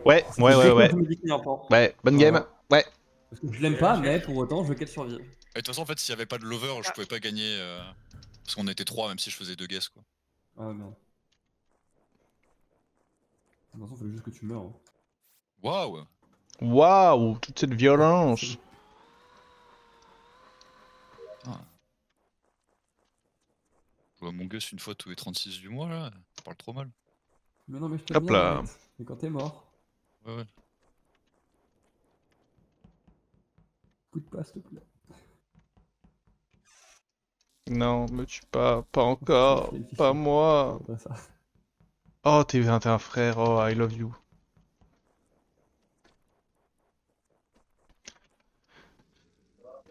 Ouais, Ça ouais, fait ouais, deux fois ouais. que je me dis qu'il y a un pan. Ouais, bonne game. Ouais. Parce que je l'aime pas, mais pour autant, je veux qu'elle survive. Et de toute façon, en fait, s'il y avait pas de lover, je pouvais pas gagner. Parce qu'on était 3, même si je faisais 2 guesses, quoi. Ah merde. De toute façon, il fallait juste que tu meurs. Hein. Waouh! Waouh, toute cette violence. Ah. Je vois mon Gus une fois tous les 36 du mois, là. Ça parle trop mal. Mais non, mais je t'aime Hop bien, là. Matt. Mais quand t'es mort, Ouais, ouais. écoute pas, s'il te plaît. Non, me tue pas, pas Tu encore, fais le fichier. pas moi. Après ça. Oh, t'es un frère, oh, I love you.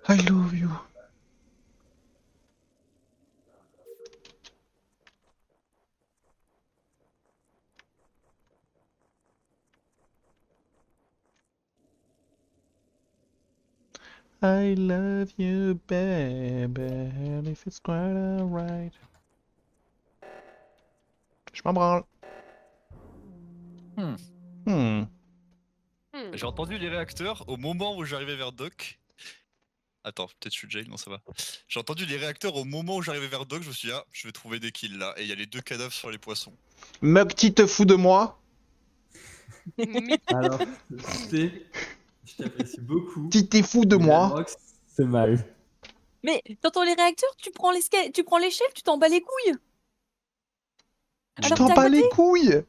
I love you. I love you, baby, and if it's quite alright. Je m'en branle. J'ai entendu les réacteurs au moment où j'arrivais vers Doc. Attends, peut-être je suis jail, non ça va. J'ai entendu les réacteurs au moment où j'arrivais vers Doc, je me suis dit, ah, je vais trouver des kills là. Et il y a les 2 cadavres sur les poissons. Mug, tu te fous de moi? Alors, tu sais, je t'apprécie beaucoup. Tu t'es fou de mais moi? Ladrox, c'est mal. Mais t'entends les réacteurs, tu prends l'échelle, tu t'en bats les couilles. Tu Alors t'en t'es à bats les côté. couilles?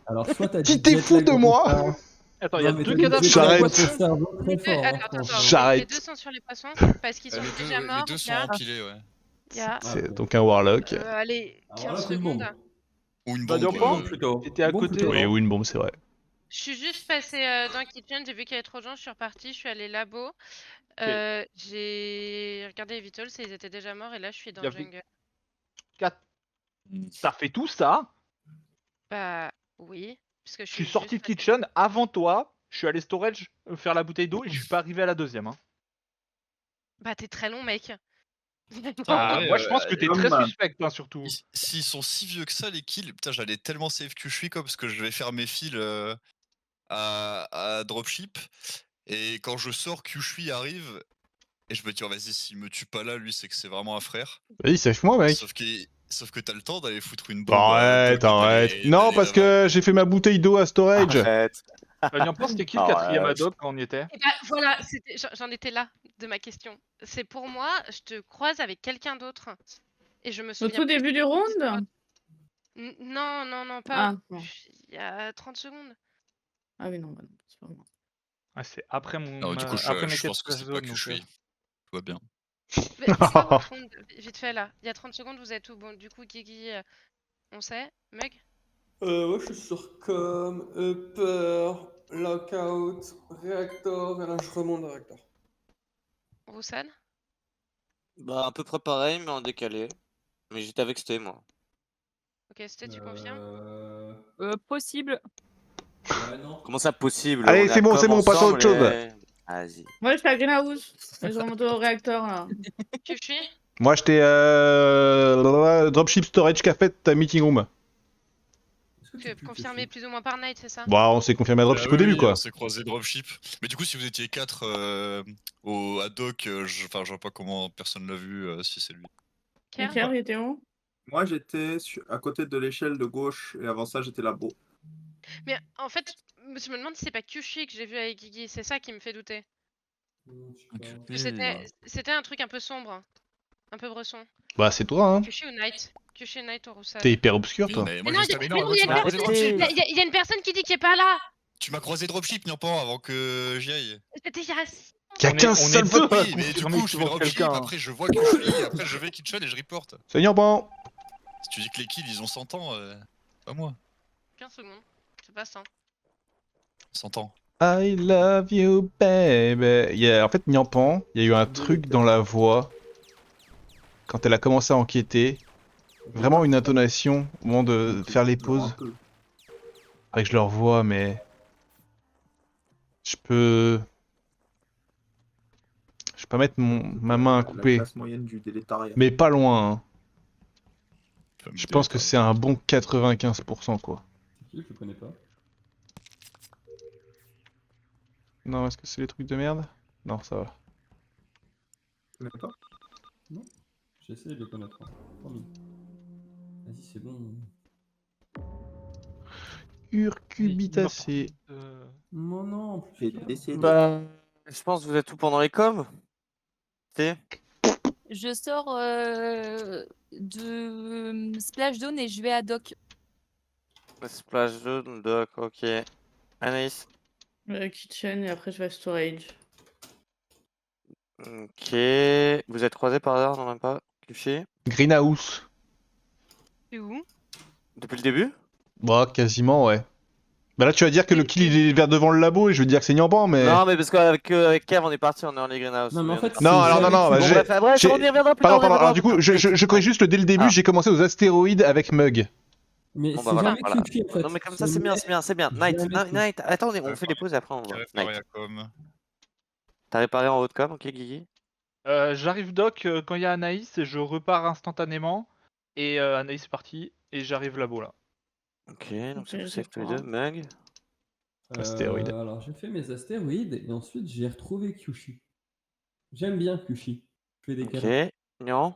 Alors, soit t'as Tu dit t'es jet fou lag de dans ton moi? cerveau. Attends, il y a Non, mais 2 t'as dit cadavres jet sur lag les dans J'arrête. ton cerveau très Deux- fort. Hein, attends, je pense, attends, hein. J'arrête. les deux sont sur les poissons parce qu'ils sont les déjà morts. deux sont Il y a- empilés, ouais. il y a, C'est ok. donc un warlock. allez, Ah, 15 voilà, c'est une bombe. secondes. Ou une Bah, bombe. Diamant, plutôt. T'étais à Bon, côté. plutôt. Oui, ou une bombe, c'est vrai. Je suis juste passée dans le kitchen, j'ai vu qu'il y avait trop de gens, je suis repartie, je suis allée labo. J'ai regardé les vitals et ils étaient déjà morts et là je suis dans Il y le avait- jungle. T'as fait tout ça. Bah oui, parce que je Je suis suis sorti de juste passée- kitchen avant toi. Je suis allé storage faire la bouteille d'eau et je suis pas arrivé à la deuxième. Hein. Bah t'es très long mec. Ah, ouais, moi je pense que t'es très comme- suspect, hein, surtout. S'ils sont si vieux que ça, les kills, putain, j'allais tellement save Kyushui quoi, parce que je vais faire mes fils à dropship. Et quand je sors, Kyushui arrive. Et je me dis, oh, vas-y, s'il me tue pas là, lui, c'est que c'est vraiment un frère. Vas-y, save-moi, mec. Sauf que t'as le temps d'aller foutre une bombe. Arrête, Doc, arrête. d'aller Non, parce là-bas. que j'ai fait ma bouteille d'eau à storage. Arrête. N'importe c'était qui le Ah, quatrième ouais. ad-hoc quand on y était? Et bah voilà, j'en étais là de ma question. C'est pour moi, je te croise avec quelqu'un d'autre. Et je me Au souviens. tout plus début du c'est round quoi. Non, non, non, pas. Ah, non. Il y a 30 secondes. Ah oui, non, bah non, c'est pas moi. Ah, c'est après mon. Non, du coup, après mes je pense que c'est pas zone, donc, Kyushui. Tout va bien. Mais c'est quoi votre round, vite fait là. Il y a 30 secondes, vous êtes où? Bon, du coup, Guigui, on sait. Mug? Ouais, je suis sur com, upper, lockout, reactor, et là je remonte à reactor. Roussan? Bah, à peu près pareil, mais en décalé. Mais j'étais avec Sté, moi. Ok, c'était, tu confirmes? Possible. Ouais, non. Comment ça possible? Allez, On est c'est à bon, com c'est bon, passe à ensemble autre chose. et- Vas-y. Moi, je suis à Greenhouse. Je remonte au réacteur, là. Kyushui? Moi, j'étais dropship storage café à meeting room. Tu as confirmé plus ou moins par night, c'est ça? Bah, on s'est confirmé à dropship au début, quoi. On s'est croisé dropship. Mais du coup, si vous étiez 4 à Doc, je vois pas comment personne l'a vu, si c'est lui. Et Kerr, il était où? Moi, j'étais à côté de l'échelle de gauche et avant ça, j'étais là-bas. Mais en fait, je me demande si c'est pas Kyushui que j'ai vu avec Guigui, c'est ça qui me fait douter. C'était un truc un peu sombre, un peu bresson. Bah, c'est toi, hein. Kyushui ou Night? Kyushui, Night ou Roussan? T'es hyper obscur, toi. Mais Mais moi, non, j'ai mais stamina, non, il y a tu m'as une croisé personne- dropship. il y a une personne qui dit qu'il est pas là. Tu m'as croisé dropship, Nyampan, avant que j'y aille. C'était il y a... Y'a qu'un seul deux. vote. Oui, mais du confirmer coup, que je tu fais vois dropship, quelqu'un. après je vois Kyushui, après je vais kitchen et je reporte. Seigneur bon. Si tu dis que les kills, ils ont 100 ans, pas moi. 15 secondes, c'est pas ça. 100 ans. I love you, baby. En fait, Nyampan, il y a eu un truc dans la voix. Quand elle a commencé à enquêter. Vraiment une intonation au moment de faire les pauses. Faudrait que je le revoie, mais... Je peux pas mettre ma main à couper. La classe moyenne du délétariat. Mais pas loin, hein. Je pense que c'est un bon 95%, quoi. C'est qui? Je le connais pas. Non, est-ce que c'est les trucs de merde? Non, ça va. Tu connais pas? Non, j'essaie de le connaître. Hein. Promis. Vas-y, c'est bon. Urcubitacé. Non, non, en plus. J'ai décidé. Bah, je pense que vous êtes tout pendant les coms. C'est Je sors de Splash Zone et je vais à Doc. Splash Zone, Doc, ok. Anaïs. Kitchen et après je vais à storage. Ok. Vous êtes croisés par hasard, non même pas? Cliché. Greenhouse. C'est où? Depuis le début? Bah, quasiment, ouais. Bah là, tu vas dire que le kill il est vers devant le labo et je veux dire que c'est Niampan, mais. Non, mais parce qu'avec avec Kev, on est parti, on est en les greenhouse. Non, mais en fait, Non, c'est alors non, jamais non, qui- bah, Bon, j'ai- bref, j'ai- on y reviendra plus tard. Pardon, pardon, alors du coup, je corrige juste le dès le début, Ah. j'ai commencé aux astéroïdes avec Mug. Mais Bon, c'est bah voilà, jamais voilà. Kyuchi, en fait. Non, mais comme ça, c'est bien, c'est bien, c'est bien. Night, jamais tout. Night, attendez, on Ouais, fait des pauses et après on va. Carré Night. à com. T'as réparé en haut de com, ok, Guigui? J'arrive doc quand il y a Anaïs et je repars instantanément. Et Anaïs est partie et j'arrive labo là. Ok, donc c'est Ok, vous safe tous les d'accord. deux. Mug. Astéroïde. Alors, j'ai fait mes astéroïdes et ensuite j'ai retrouvé Kyushi. J'aime bien Kyushi. Je fais des cadeaux. Ok. Nyan.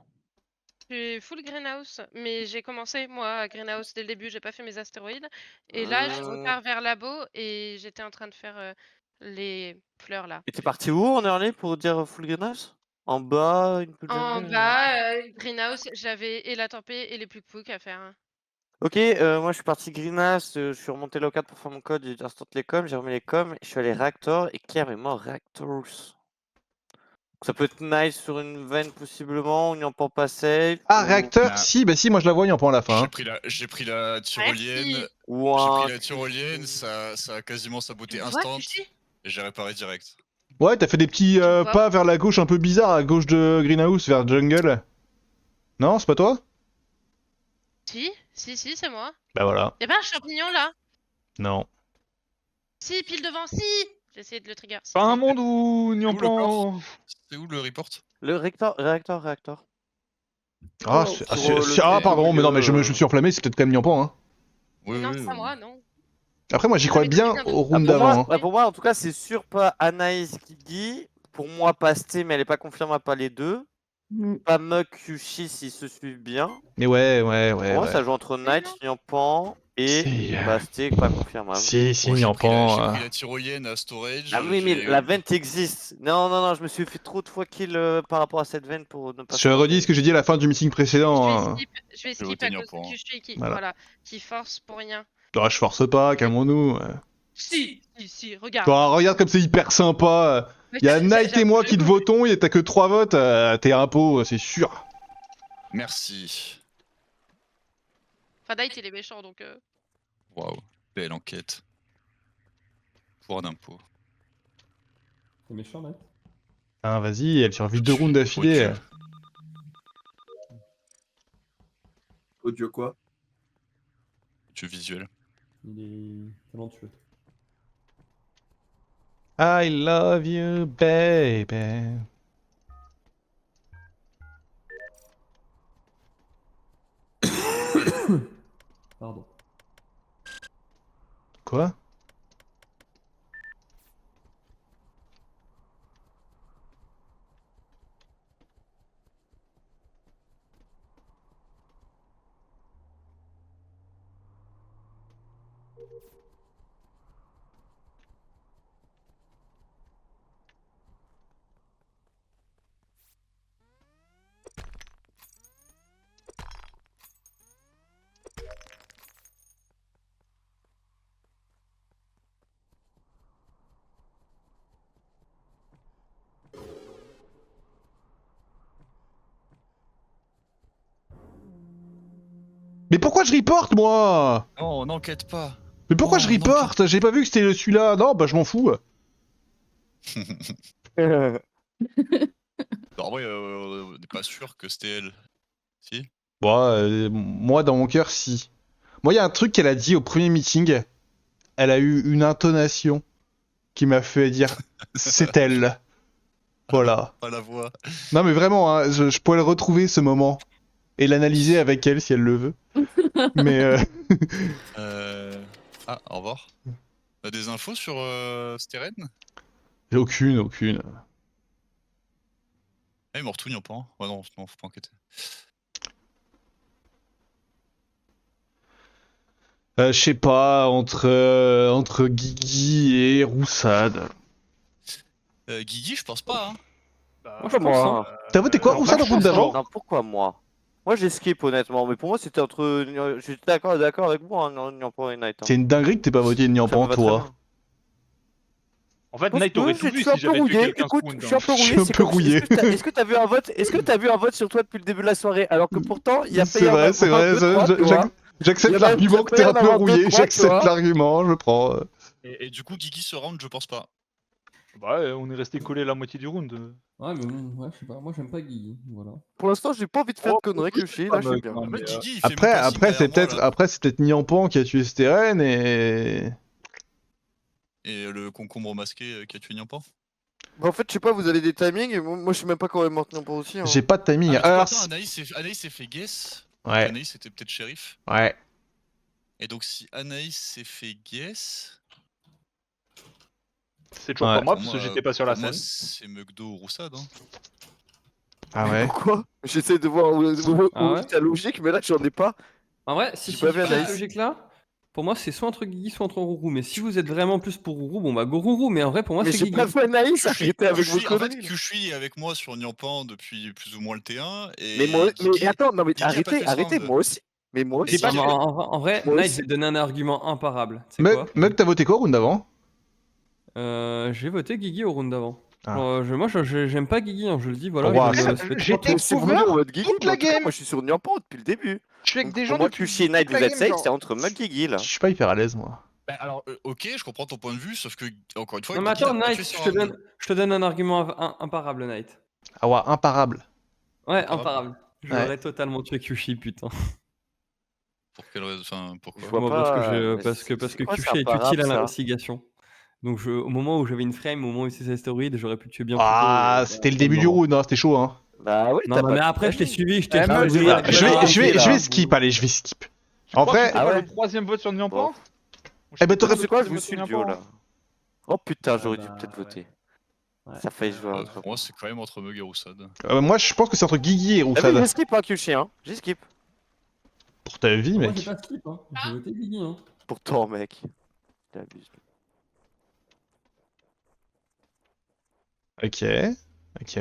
Je suis full greenhouse, mais j'ai commencé moi à greenhouse dès le début, j'ai pas fait mes astéroïdes. Et là, je repars vers labo et j'étais en train de faire les fleurs là. Et t'es parti où en early pour dire full greenhouse? En bas, une peu de En jungle, bas, greenhouse, j'avais et la tempête et les plucs à faire. Ok, moi je suis parti greenhouse, je suis remonté local pour faire mon code, j'ai instant les coms, j'ai remis les coms, je suis allé reactor et Claire est mort reactors. Ça peut être nice sur une veine possiblement, on n'y en pense pas safe. Ah, ou- réacteur, Ah. si, bah si, moi je la vois Niampan à la fin. J'ai pris la tyrolienne. Merci. Ou J'ai un... pris la tyrolienne, ça a quasiment saboté Tu vois, instant. Kyushi Et j'ai réparé direct. Ouais, t'as fait des petits vois. pas vers la gauche un peu bizarres, à gauche de Greenhouse, vers Jungle. Non, c'est pas toi? Si, c'est moi. Bah voilà. Y'a pas un champignon là? Non. Si, pile devant, si! J'ai essayé de le trigger. Si, Pas si. un monde où C'est où le Niampan. C'est où le report? Le réacteur. Ah, Oh, c'est- sur, c'est- le c'est- ah, truc pardon, au mais non, mais je me milieu, suis enflammé, c'est peut-être quand même Niampan, hein. Oui, Non, oui, c'est pas oui. moi, non. Après, moi j'y croyais mais bien quelqu'un au d'autre. round pour, moi, d'avant. Hein. bah, pour moi, en tout cas, c'est sûr pas Anaïs qui dit. Pour moi, Pasté, mais elle est pas confirmée, pas les deux. Mm. Pas Mug, Yushi s'ils se suivent bien. Mais ouais, ouais, Pour ouais. moi, ouais. ça joue entre Night, Nyampan et Si, Pasté, pas confirmable. si, Bon, j'ai Niampan. pris la tyrolienne à storage. Ah oui, mais j'ai- la vente existe. Non, je me suis fait trop de fois kill par rapport à cette vente pour ne pas. Je redis ce que j'ai dit à la fin du meeting précédent. Hein. Je vais Je vais skip voter à cause Niampan. de Kyushi qui, Voilà. voilà, qui force pour rien. Ah, je force pas, calmons-nous. Si, regarde. Toi, regarde comme c'est hyper sympa. Mais Y'a j'ai- Night et j'ai- moi j'ai- qui te votons, et t'as que 3 votes, t'es un pot, c'est sûr. Merci. Enfin, Night, il est méchant donc. Waouh, belle enquête. Pour un impôt. C'est méchant, mec. Ah, vas-y, elle survit 2 rounds d'affilée. Audio. Audio quoi? Tu visuel. Il est talentueux. I love you, baby. Pardon. Quoi? Mais pourquoi je reporte, moi? Non, on n'enquête pas. Mais pourquoi Oh, je non, reporte? J'ai pas vu que c'était celui-là. Non, bah je m'en fous. Non, en vrai, on n'est pas sûr que c'était elle. Si? Bon, moi, dans mon cœur, si. Moi, il y a un truc qu'elle a dit au premier meeting. Elle a eu une intonation qui m'a fait dire c'est elle. Voilà. Pas la voix. Non, mais vraiment, hein, je pourrais le retrouver ce moment et l'analyser avec elle si elle le veut. Mais Ah, au revoir. T'as des infos sur Steren? J'ai aucune. Ah, il mort tout Niampan. Ouais, non, faut pas enquêter. Je sais pas, entre Guigui et Roussade. Guigui, je pense pas, hein. Bah, Moi, je pense, hein. T'as voté quoi, Roussade, en route d'avant? Non, pourquoi moi? Moi j'ai skip honnêtement, mais pour moi c'était entre. J'étais d'accord avec moi, Niampan et Knight. C'est une dinguerie que t'aies pas voté Niampan, toi. En fait, Non, Knight aurait tout je vu suis un si peu j'avais tué rouillé. quelqu'un Écoute, spawn. je suis un peu Je suis rouillé. un C'est peu comme. rouillé. Est-ce que t'as vu un vote? Est-ce que t'as vu un vote sur toi depuis le début de la soirée? Alors que pourtant, il y a C'est vrai, c'est vrai. J'accepte l'argument que t'es un peu rouillé. J'accepte l'argument, je prends. Et du coup, Guigui ce round, je pense pas. Bah ouais, on est resté collé la moitié du round. Ouais, mais bon, ouais, je sais pas. Moi, j'aime pas Guigui. Voilà. Pour l'instant, j'ai pas envie de faire de conneries que je suis. Là, je suis bien. Non, En mais, fait, Guigui, il fait Après, mocassin après c'est derrière moi, peut-être, là. Niampan qui a tué Steren et. Et le concombre masqué qui a tué Niampan. Bah, en fait, je sais pas, vous avez des timings et moi je sais même pas quand est mort Niampan aussi. Hein. J'ai pas de Ah, timing. mais Alors, attends, Anaïs s'est fait guess. Ouais. Anaïs était peut-être shérif. Ouais. Et donc, si Anaïs s'est fait guess. c'est toujours Ouais. pas moi Pour parce que moi- j'étais pas sur la pour moi, scène. c'est Mugdo ou Roussade. Hein. Ah ouais. Pourquoi? J'essaie de voir où Ah ouais est ta logique, mais là j'en ai pas. En vrai, si J'ai tu pas dis vu cette Anaïs. logique-là, pour moi, c'est soit entre Guigui, soit entre Rourou. Mais si vous êtes vraiment plus pour Rourou, bon bah go Rourou. Mais en vrai, pour moi, Mais c'est j'ai Guigui. pas vu Anaïs, arrêtez avec vos Kushui, en fait, conneries. Kushui est avec moi sur Niampan depuis plus ou moins le T1. Et Mais moi, Guigui- mais attends, non mais Guigui a pas arrêtez, fait ce arrêtez, round. moi aussi. Mais moi Et aussi. si- En vrai, Moi Knight, aussi. je vais te donner un argument imparable. C'est quoi Mug, t'as voté quoi, round d'avant? J'ai voté Guigui au round d'avant. Ah. Genre, moi, j'aime pas Guigui, hein, je le dis, voilà. Ouah, je ça- le- ça fait J'étais trois- C'est couvert voulu en mode Guigui, toute mais en la tout cas, game. moi je suis sur Niampan depuis le début. Je suis avec Donc, des pour gens moi, depuis Kushi et Knight, toute vous la êtes game, safe, genre. c'était entre Mug Guigui là. Je suis pas hyper à l'aise, moi. Bah, alors, ok, je comprends ton point de vue, sauf que, encore une fois, Non, mais Guigui attends, l'a pas tué Knight, sur je round. te donne un argument imparable, Knight. Ah ouais, imparable. Ouais, Imparable. imparable. J'aurais totalement tué Kushi, putain. Pour quelle raison? Enfin, Je pourquoi? vois Moi, pas. parce que c'est quoi, Kushi c'est est utile imparable, à ça? l'investigation. Donc, au moment où j'avais une frame, au moment où c'est astéroïde, j'aurais pu tuer bien plus tôt. Ah, c'était le début du round, hein, c'était chaud, hein. Bah oui, Non, t'as mais pas de après, je t'ai timing. suivi, je t'ai Eh, Mug, suivi. voilà, Je vais là. skip, allez, je vais skip. En Je crois que vrai, j'étais Ah pas ouais. le troisième vote sur Niampan. Eh ben, t'aurais- C'est quoi, je vous suis le duo là. Oh putain, j'aurais dû bah, peut-être voter. Ouais. Ça fait jouer entre Pour moi, c'est quand même entre Mug et Roussade. moi je pense que c'est entre Guigui et Ah oui, Roussade. j'ai skip hein, Kushi, hein. J'ai skip. Pour ta vie, Moi, mec. j'ai pas skip, hein. J'ai voté Guigui, hein. Pourtant, mec. T'abuses. Ok. Ok.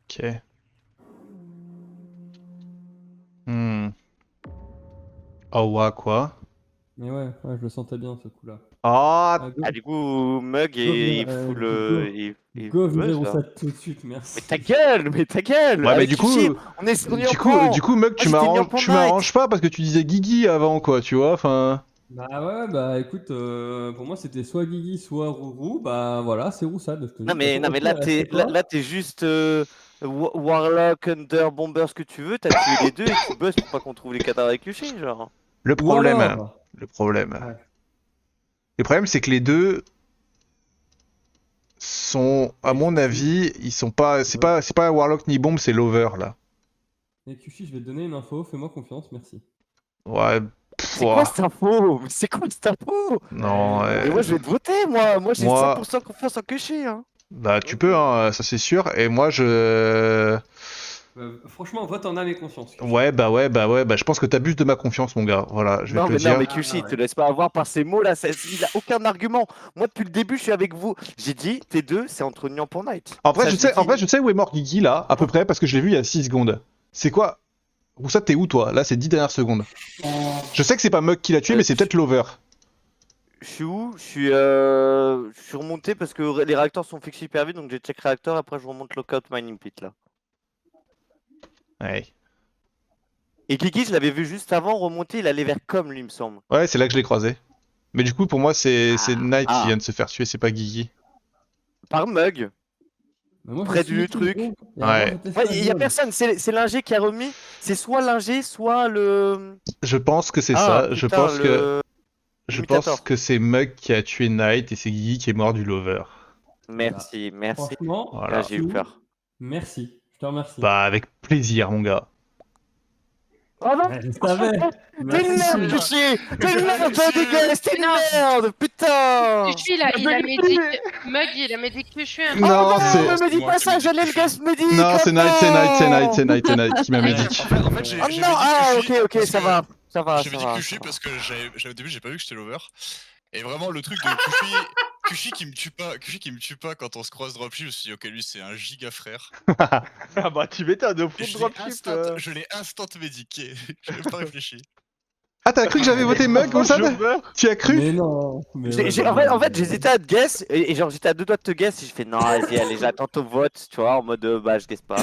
Ok. Oh ouais, quoi? Mais ouais, je le sentais bien, ce coup-là. Ah, Ah, du coup, Mug et Go, full. Go virer buzz, là. Roussade tout de suite, merci. Mais ta gueule, mais ta gueule. Ouais, mais avec du coup, Kushi, on est sur Niampan. du coup, Mug, tu j'étais m'arranges, Niampan tu Knight. m'arranges pas parce que tu disais Guigui avant, quoi, tu vois, enfin. Bah ouais, bah écoute, pour moi c'était soit Guigui, soit Rourou, bah voilà, c'est Roussade. je te dis. Non mais, De toute là façon, t'es reste pas. là t'es juste Warlock, Under, Bomber, ce que tu veux, t'as tué les deux et tu buzz pour pas qu'on trouve les cadavres avec Kushi, genre. Le Ou problème, alors, le problème. Ouais. Le problème, c'est que les deux sont, à mon avis, ils sont pas, c'est pas Warlock ni Bombe, c'est Lover, là. Et Kushi, je vais te donner une info, fais-moi confiance, merci. Ouais, C'est quoi cette info? Mais c'est quoi cette info? non, Et moi je vais te voter, moi j'ai Moi- 100% confiance en Kushi, hein. bah tu peux, hein, ça c'est sûr, et moi je... Franchement, vote en âme et conscience. Kushi. Ouais, je pense que t'abuses de ma confiance, mon gars, voilà, je vais Non te mais le dire. non mais Kushi, te laisse pas avoir par ces mots là, il a aucun argument. Moi depuis le début je suis avec vous. J'ai dit, tes deux c'est entre Niampan Knight. En vrai, Ça, je l'ai sais, dit. je sais où est mort Guigui, là, à peu près, parce que je l'ai vu il y a 6 secondes. C'est quoi? Roussade, t'es où, toi? Là, c'est 10 dernières secondes. Je sais que c'est pas Mug qui l'a tué, mais c'est peut-être Lover. Je suis où? Je suis remonté parce que les réacteurs sont fixés hyper vite, donc j'ai check réacteur, après je remonte lockout mining pit là. Ouais. Et Kiki, je l'avais vu juste avant remonter, il allait vers com lui, il me semble. Ouais, c'est là que je l'ai croisé. Mais du coup, pour moi, c'est Knight Ah. qui vient de se faire tuer, c'est pas Guigui. Par Mug. Mais moi, je Près suis du tout, truc. gros. Et Ouais. avant, j'étais Ouais, sur il la y a gueule. personne, c'est l'ingé qui a remis. C'est soit l'ingé, soit le. Je pense que c'est Ah, ça. Je putain, pense que le. je pense Imitator. que c'est Mug qui a tué Knight et c'est Guigui qui est mort du lover. Merci, merci. Franchement, Voilà. Là, j'ai eu peur. merci. Je te remercie. Bah avec plaisir mon gars. Oh non! Ouais, je savais. T'es une Merci. merde, Kushi! T'es une merde, toi, dégueulasse! T'es une Non. merde! Putain! Kushi, il a médic. Mug, il a médic que je suis un. Oh Non, non, c'est- ne me dis C'est moi pas qui ça, médic j'allais le Kushi. gaz médic! Non, c'est Knight, c'est Knight, c'est Knight, c'est Knight, c'est Knight qui m'a Ouais. médic. En fait, j'ai Oh j'ai non, médic ah, Kushi ok, parce ça que- va, ça va. J'ai ça dit va, Kushi ça va. parce que au début j'ai pas vu que j'étais l'over. Et vraiment le truc de Kushi qui me tue pas quand on se croise dropship, je me suis dit ok lui c'est un giga frère. Ah bah tu m'étonnes, au fond Et de je dropship. je l'ai instant médiqué. J'ai même pas réfléchi. Ah t'as cru que j'avais voté Mug comme ça je meurs. Tu as cru? Mais non. Mais ouais, En fait, j'hésitais à te guess, et genre j'étais à 2 doigts de te guess, et j'ai fait non, vas-y, allez, j'attends ton vote, tu vois, en mode bah je guess pas.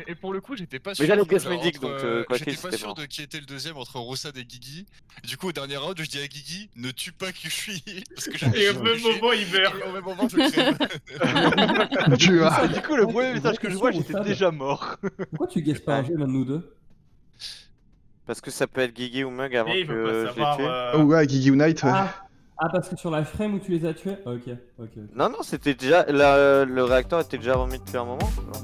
Et pour le coup j'étais pas sûr. Mais j'allais guess genre, médic, entre, donc quoi j'étais qu'il, pas c'était sûr mort. de qui était le deuxième entre Roussad et Guigui. Du coup au dernier round je dis à Guigui ne tue pas Kushi parce que j'avais Et au tué même Kushi. moment, il meurt. Et au même moment je crève. Tu as. Et du coup, le premier message que je vois, j'étais déjà mort. Pourquoi tu guesses pas un jeu, l'un de nous deux? Parce que ça peut être Guigui ou Mug avant Mais il veut que pas je les tue. savoir. Oh ouais, Guigui ou Knight, ouais. Ah, parce que sur la frame où tu les as tués? Ok. Non, non, c'était déjà. Le réacteur était déjà remis depuis un moment. tu vois.